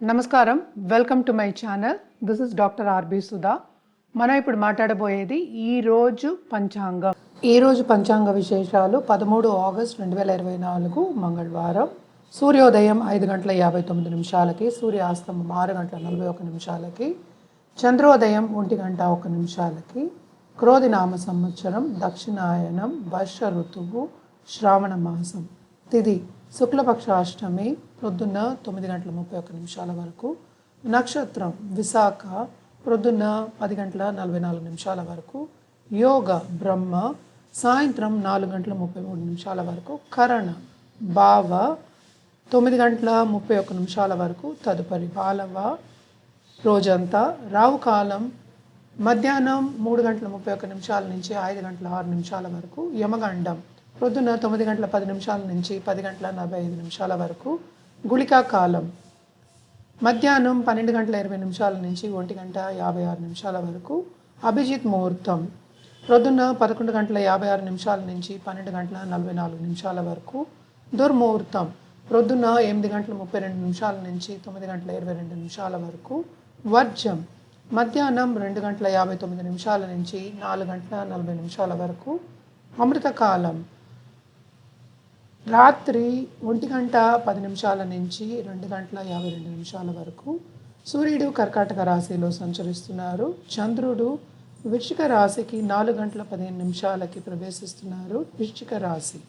నమస్కారం, welcome to my channel. This is doctor R B Sudha. మనం ఇప్పుడు మాట్లాడబోయేది ఈరోజు పంచాంగం. ఈరోజు పంచాంగ విశేషాలు 13 ఆగస్ట్ 2024 మంగళవారం. సూర్యోదయం 5 గంటల 59 నిమిషాలకి, సూర్యాస్తమం 6 గంటల 41 నిమిషాలకి, చంద్రోదయం 1 గంట 1 నిమిషాలకి, క్రోధినామ సంవత్సరం, దక్షిణాయనం, వర్ష ఋతువు, శ్రావణ మాసం. తిథి శుక్లపక్ష అష్టమి, ప్రొద్దున్న 9 గంటల 31 నిమిషాల వరకు. నక్షత్రం విశాఖ, ప్రొద్దున్న 10 గంటల 44 నిమిషాల వరకు. యోగ బ్రహ్మ, సాయంత్రం 4 గంటల 33 నిమిషాల వరకు. కరణ భావ, 9 గంటల 31 నిమిషాల వరకు. తదుపరి బాలవ, రోజంతా. రావుకాలం మధ్యాహ్నం 3 గంటల 31 నిమిషాల నుంచి 5 గంటల 6 నిమిషాల వరకు. యమగండం ప్రొద్దున 9 గంటల 10 నిమిషాల నుంచి 10 గంటల 45 నిమిషాల వరకు. గుళికా కాలం మధ్యాహ్నం 12 గంటల 20 నిమిషాల నుంచి 1 గంట 56 నిమిషాల వరకు. అభిజిత్ ముహూర్తం ప్రొద్దున 11 గంటల 56 నిమిషాల నుంచి 12 గంటల 44 నిమిషాల వరకు. దుర్ముహూర్తం ప్రొద్దున 8 గంటల 32 నిమిషాల నుంచి 9 గంటల 22 నిమిషాల వరకు. వర్జం మధ్యాహ్నం 2 గంటల 59 నిమిషాల నుంచి 4 గంటల 40 నిమిషాల వరకు. అమృతకాలం రాత్రి 1 గంట 10 నిమిషాల నుంచి 2 గంటల 52 నిమిషాల వరకు. సూర్యుడు కర్కాటక రాశిలో సంచరిస్తున్నారు. చంద్రుడు వృశ్చిక రాశికి 4 గంటల 15 నిమిషాలకి ప్రవేశిస్తున్నారు. వృశ్చిక రాశి